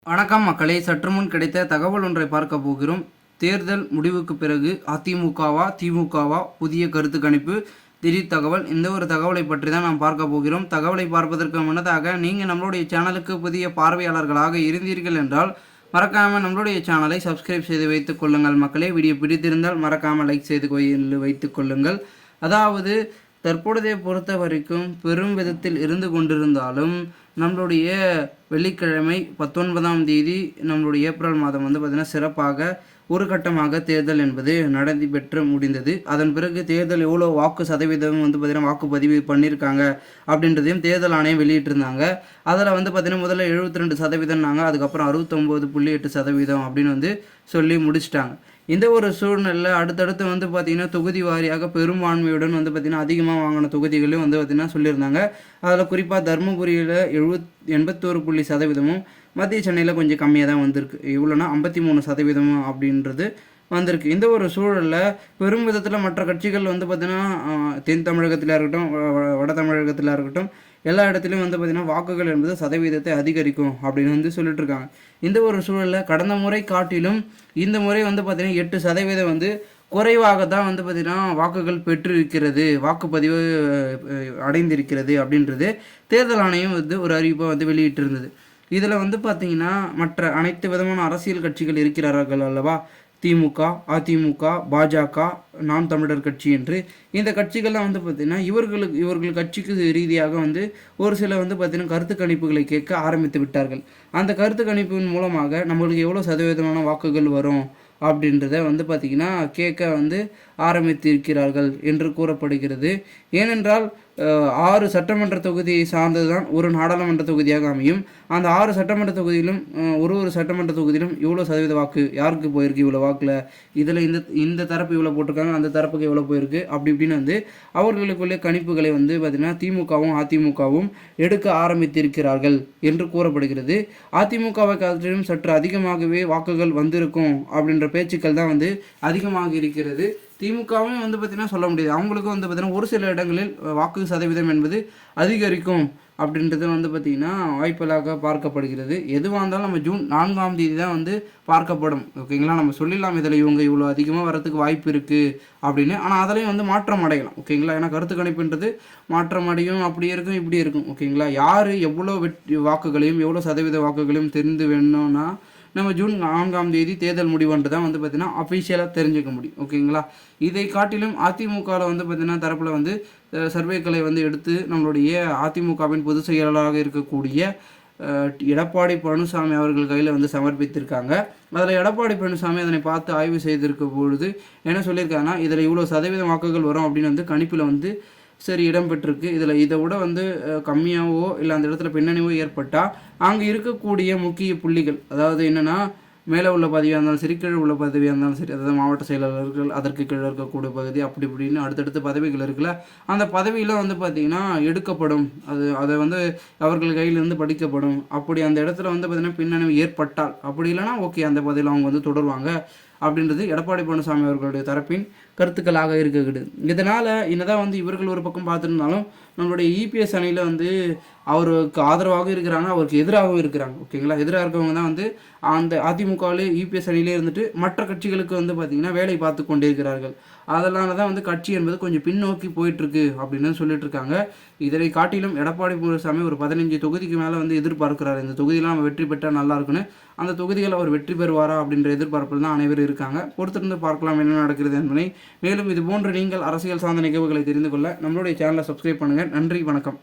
வணக்கம் மக்களே, சற்று முன் கிடைத்த தகவல் ஒன்றை பார்க்க போகிறோம். தேர்தல் முடிவுக்கு பிறகு அதிமுகவா திமுகவா புதிய கருத்து கணிப்பு, திடீர் தகவல். இந்த ஒரு தகவலை பற்றி தான் நாம் பார்க்க போகிறோம். தகவலை பார்ப்பதற்கு முன்னதாக நீங்கள் நம்மளுடைய சேனலுக்கு புதிய பார்வையாளர்களாக இருந்தீர்கள் என்றால் மறக்காமல் நம்மளுடைய சேனலை சப்ஸ்கிரைப் செய்து வைத்துக் கொள்ளுங்கள் மக்களே. வீடியோ பிடித்திருந்தால் மறக்காமல் லைக் செய்து வைத்துக் கொள்ளுங்கள். அதாவது தற்பொழுதைய பொறுத்த வரைக்கும் பெரும் விதத்தில் இருந்து கொண்டிருந்தாலும் நம்மளுடைய வெள்ளிக்கிழமை 19ஆம் தேதி நம்மளுடைய ஏப்ரல் மாதம் பார்த்திங்கன்னா சிறப்பாக ஒரு கட்டமாக தேர்தல் என்பது நடைபெற்று முடிந்தது. அதன் பிறகு தேர்தல் எவ்வளோ வாக்கு சதவீதம் பார்த்திங்கன்னா வாக்குப்பதிவு பண்ணியிருக்காங்க அப்படின்றதையும் தேர்தல் ஆணையம் வெளியிட்டிருந்தாங்க. அதில் பார்த்திங்கன்னா முதல்ல 72%, அதுக்கப்புறம் 69.8% அப்படின்னு சொல்லி முடிச்சிட்டாங்க. இந்த ஒரு சூழ்நிலையில் அடுத்தடுத்து பார்த்திங்கன்னா தொகுதி வாரியாக பெரும்பான்மையுடன் பார்த்திங்கன்னா அதிகமாக வாங்கின தொகுதிகளையும் பார்த்திங்கன்னா சொல்லியிருந்தாங்க. அதில் குறிப்பாக தருமபுரியில் 81% மத்திய சென்னையில் கொஞ்சம் கம்மியாக தான் வந்திருக்கு. இவ்வளோனா 53% அப்படின்றது வந்திருக்கு. இந்த ஒரு சூழலில் பெரும் விதத்தில் மற்ற கட்சிகள் பார்த்திங்கன்னா தென் தமிழகத்தில் இருக்கட்டும், வட தமிழகத்தில் இருக்கட்டும், எல்லா இடத்துலையும் பார்த்திங்கன்னா வாக்குகள் என்பது சதவீதத்தை அதிகரிக்கும் அப்படின்னு சொல்லிட்டு இருக்காங்க. இந்த ஒரு சூழலில் கடந்த முறை காட்டிலும் இந்த முறை பார்த்திங்கன்னா 8% குறைவாக தான் பார்த்திங்கன்னா வாக்குகள் பெற்றிருக்கிறது, வாக்குப்பதிவு அடைந்திருக்கிறது அப்படின்றது தேர்தல் ஆணையம் ஒரு அறிவிப்பை வெளியிட்டிருந்தது. இதில் பார்த்திங்கன்னா மற்ற அனைத்து விதமான அரசியல் கட்சிகள் இருக்கிறார்கள் அல்லவா, திமுக, அதிமுக, பாஜக, நாம் தமிழர் கட்சி என்று இந்த கட்சிகள்லாம் பார்த்திங்கன்னா இவர்கள் கட்சிக்கு ரீதியாக ஒரு சில பார்த்திங்கன்னா கருத்து கணிப்புகளை கேட்க ஆரம்பித்து விட்டார்கள். அந்த கருத்து கணிப்பின் மூலமாக நம்மளுக்கு எவ்வளோ சதவீதமான வாக்குகள் வரும் அப்படின்றத பார்த்திங்கன்னா கேட்க ஆரம்பித்திருக்கிறார்கள் என்று கூறப்படுகிறது. ஏனென்றால் 6 சட்டமன்ற தொகுதியை சார்ந்தது தான் ஒரு நாடாளுமன்ற தொகுதியாக அமையும். அந்த 6 சட்டமன்ற தொகுதியிலும் ஒரு சட்டமன்ற தொகுதியிலும் இவ்வளோ சதவீத வாக்கு யாருக்கு போயிருக்கு, இவ்வளோ வாக்கில் இதில் இந்த தரப்பு இவ்வளோ போட்டிருக்காங்க, அந்த தரப்புக்கு எவ்வளோ போயிருக்கு அப்படி இப்படின்னு அவர்களுக்குள்ளே கணிப்புகளை பார்த்திங்கன்னா திமுகவும் அதிமுகவும் எடுக்க ஆரம்பித்திருக்கிறார்கள் என்று கூறப்படுகிறது. அதிமுகவை காட்டிலும் சற்று அதிகமாகவே வாக்குகள் வந்திருக்கும் அப்படின்ற பேச்சுக்கள் தான் அதிகமாக இருக்கிறது. திமுகவும் பார்த்திங்கன்னா சொல்ல முடியாது, அவங்களுக்கும் பார்த்திங்கன்னா ஒரு சில இடங்களில் வாக்கு சதவீதம் என்பது அதிகரிக்கும் அப்படின்றது பார்த்திங்கன்னா வாய்ப்புகளாக பார்க்கப்படுகிறது. எதுவாக இருந்தாலும் நம்ம ஜூன் 4ஆம் தேதி தான் பார்க்கப்படும். ஓகேங்களா, நம்ம சொல்லிடலாம் இதில் இவங்க இவ்வளோ அதிகமாக வரத்துக்கு வாய்ப்பு இருக்குது அப்படின்னு. ஆனால் அதிலையும் மாற்றம் அடையலாம். ஓகேங்களா, ஏன்னா கருத்து கணிப்புன்றது மாற்றம் அடையும், அப்படி இருக்கும் இப்படி இருக்கும். ஓகேங்களா, யார் எவ்வளோ வாக்குகளையும் எவ்வளோ சதவீத வாக்குகளையும் தெரிந்து வேணும்னா நம்ம ஜூன் 4ஆம் தேதி தேர்தல் முடிவுன்றது தான் பார்த்திங்கன்னா அஃபிஷியலாக தெரிஞ்சுக்க முடியும். ஓகேங்களா, இதை காட்டிலும் அதிமுகவில் பார்த்திங்கன்னா தரப்பில் சர்வேக்களை எடுத்து நம்மளுடைய அதிமுகவின் பொதுச் செயலாளராக இருக்கக்கூடிய எடப்பாடி பழனிசாமி அவர்கள் கையில் சமர்ப்பித்திருக்காங்க. அதில் எடப்பாடி பழனிசாமி அதனை பார்த்து ஆய்வு செய்திருக்க பொழுது என்ன சொல்லியிருக்காங்கன்னா, இதில் இவ்வளோ சதவீத வாக்குகள் வரும் அப்படின்னு கணிப்பில் சரி இடம்பெற்றிருக்கு. இதில் இதை விட கம்மியாகவோ இல்லை அந்த இடத்துல பின்னணிவோ ஏற்பட்டால் அங்கே இருக்கக்கூடிய முக்கிய புள்ளிகள், அதாவது என்னென்னா மேலே உள்ள பதவியாக இருந்தாலும் சரி, கீழே உள்ள பதவியாக இருந்தாலும் சரி, அதாவது மாவட்ட செயலாளர்கள், அதற்கு கீழே இருக்கக்கூடிய பகுதி, அப்படி இப்படின்னு அடுத்தடுத்த பதவிகள் இருக்குல்ல, அந்த பதவியில் பார்த்திங்கன்னா எடுக்கப்படும். அதை அவர்கள் கையிலிருந்து படிக்கப்படும். அப்படி அந்த இடத்துல பார்த்திங்கன்னா பின்னணிவு ஏற்பட்டால், அப்படி இல்லைனா ஓகே அந்த பதவியில் அவங்க தொடருவாங்க அப்படின்றது எடப்பாடி பழனிசாமி அவர்களுடைய தரப்பின் கருத்துக்களாக இருக்குது. இதனால் என்னதான் இவர்கள் ஒரு பக்கம் பார்த்துருந்தாலும் நம்மளுடைய இபிஎஸ் அணியில் அவருக்கு ஆதரவாக இருக்கிறாங்க, அவருக்கு எதிராகவும் இருக்கிறாங்க. ஓகேங்களா, எதிராக இருக்கவங்க தான் அந்த அதிமுகவிலே இபிஎஸ் அணியிலே இருந்துட்டு மற்ற கட்சிகளுக்கு பார்த்திங்கன்னா வேலை பார்த்து கொண்டிருக்கிறார்கள். அதனால தான் கட்சி என்பது கொஞ்சம் பின்னோக்கி போயிட்டுருக்கு அப்படின்னு சொல்லிட்டு இருக்காங்க. இதனை காட்டிலும் எடப்பாடி பழனிசாமி ஒரு 15 தொகுதிக்கு மேலே எதிர்பார்க்கிறார். இந்த தொகுதியெலாம் நம்ம வெற்றி பெற்றால் நல்லா இருக்குன்னு. அந்த தொகுதிகள் அவர் வெற்றி பெறுவாரா அப்படின்ற எதிர்பார்ப்பில் தான் அனைவரும் இருக்காங்க. பொறுத்திருந்து பார்க்கலாம் என்ன நடக்கிறது என்பதை. மேலும் இது போன்று நீங்கள் அரசியல் சார்ந்த நிகழ்வுகளை தெரிந்து கொள்ள நம்மளுடைய சேனலை சப்ஸ்கிரைப் பண்ணுங்கள். நன்றி, வணக்கம்.